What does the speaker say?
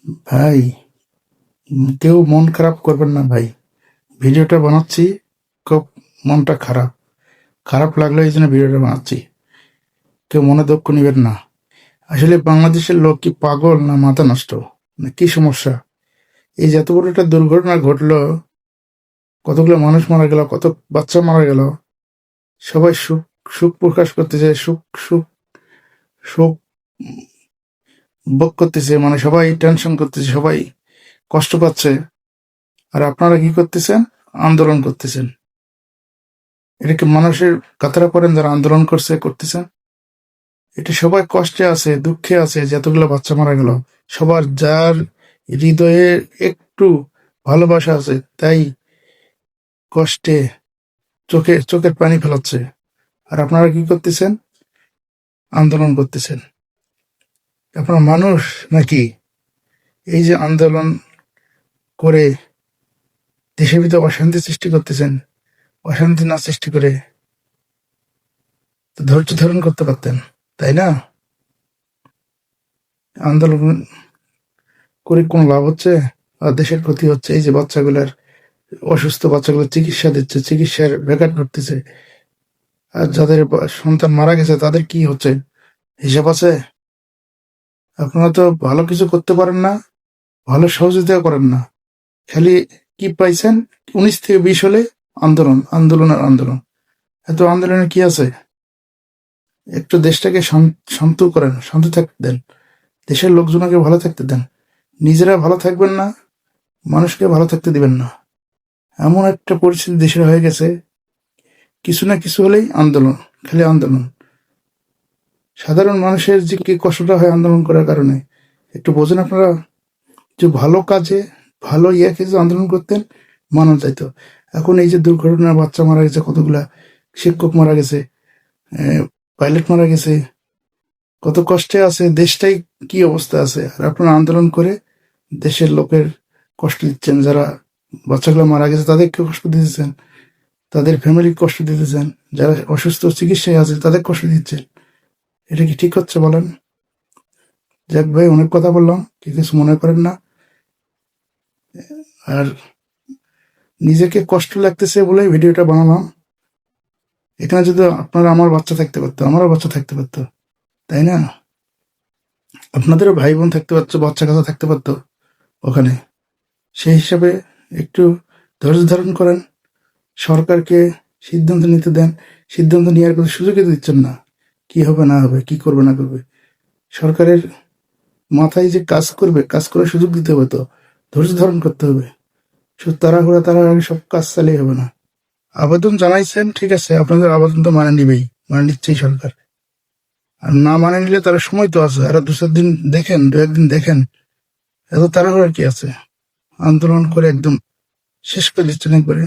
ভাই, কেউ মন খারাপ করবেন না ভাই। ভিডিওটা বানাচ্ছি, খুব মনটা খারাপ। খারাপ লাগলো এই জন্য ভিডিওটা বানাচ্ছি। কেউ মনে দুঃখ নিবেন না। আসলে বাংলাদেশের লোক কি পাগল না মাথা নষ্ট, না কি সমস্যা? এই যে এত বড় একটা দুর্ঘটনা ঘটলো, কতগুলো মানুষ মারা গেল, কত বাচ্চা মারা গেল, সবাই সুখ সুখ প্রকাশ করতেছে, সুখ সুখ শোক ভোগ করতেছে, মানে সবাই টেনশন করতেছে, সবাই কষ্ট পাচ্ছে। আর আপনারা কি করতেছেন? আন্দোলন করতেছেন। এটা কি মানুষের কাতারে পড়েন যারা আন্দোলন করতেছেন? এটা সবাই কষ্টে আছে, দুঃখে আছে যে এতগুলো বাচ্চা মারা গেল। সবার যার হৃদয়ে একটু ভালোবাসা আছে, তাই কষ্টে চোখের পানি ফেলাচ্ছে। আর আপনারা কি করতেছেন? আন্দোলন করতেছেন। আপনারা মানুষ নাকি? এই যে আন্দোলন করে দেশের ভিতরে অশান্তি সৃষ্টি করতেছেন, অশান্তি না সৃষ্টি করে তো ধৈর্য ধারণ করতে পারতেন, তাই না? আন্দোলন করে কোনো লাভ হচ্ছে? আর দেশের ক্ষতি হচ্ছে। এই যে বাচ্চাগুলার, অসুস্থ বাচ্চাগুলো চিকিৎসা দিচ্ছে, চিকিৎসার ব্যাঘাত ঘটতেছে। আর যাদের সন্তান মারা গেছে তাদের কি হচ্ছে, হিসাব আছে? আপনারা তো ভালো কিছু করতে পারেন না, ভালো সহযোগিতা করেন না। খালি কি পাইছেন? 19 থেকে 20 হলে আন্দোলন, আন্দোলন আর আন্দোলন। এত আন্দোলনে কি আছে? একটু দেশটাকে শান্ত করেন, শান্ত থাকতে দেন, দেশের লোকজনকে ভালো থাকতে দেন। নিজেরা ভালো থাকবেন না, মানুষকে ভালো থাকতে দিবেন না। এমন একটা পরিস্থিতি দেশের হয়ে গেছে, কিছু না কিছু হলেই আন্দোলন, খালি আন্দোলন। সাধারণ মানুষের যে কি কষ্টটা হয় আন্দোলন করার কারণে, একটু বোঝেন আপনারা? যে ভালো কাজে, ভালো কিছু আন্দোলন করতেন, মানা যাইত। এখন এই যে দুর্ঘটনার বাচ্চা মারা গেছে, কতগুলা শিক্ষক মারা গেছে, পাইলট মারা গেছে, কত কষ্টে আছে, দেশটাই কি অবস্থা আছে। আর আপনারা আন্দোলন করে দেশের লোকের কষ্ট দিচ্ছেন। যারা বাচ্চাগুলো মারা গেছে তাদেরকে কষ্ট দিতেছেন, তাদের ফ্যামিলি কষ্ট দিতেছেন, যারা অসুস্থ চিকিৎসায় আছে তাদের কষ্ট দিচ্ছেন। এটা কি ঠিক হচ্ছে বলেন? যাক ভাই, অনেক কথা বললাম, কিছু মনে করেন না। আর নিজেকে কষ্ট লাগতেছে বলেই ভিডিওটা বানালাম। এখানে যদি আপনারা আমার বাচ্চা থাকতে পারতো, আমারও বাচ্চা থাকতে পারতো, তাই না? আপনাদেরও ভাই বোন থাকতে পারতো, বাচ্চা কাচ্চা থাকতে পারতো ওখানে। সেই হিসাবে একটু ধৈর্য ধারণ করেন, সরকারকে সিদ্ধান্ত নিতে দেন। সিদ্ধান্ত নেওয়ার কোনো সুযোগই দিচ্ছেন না, কি হবে না হবে, কি করবে না করবে। সরকারের মাথায় যে কাজ করবে, কাজ করার সুযোগ দিতে হবে, তো ধৈর্য ধারণ করতে হবে। শুধু তাড়াহুড়া সব কাজ চালিয়ে হবে না। আবেদন জানাইছেন, ঠিক আছে, আপনাদের আবেদন তো মানে নিবেই, মানে নিচ্ছেই সরকার। আর না মানে নিলে তারা সময় তো আছে, আরো 2-4 দিন দেখেন, 2-1 দিন দেখেন। এত তাড়াহুড়ার কি আছে? আন্দোলন করে একদম শেষ করে দিচ্ছেন একবারে।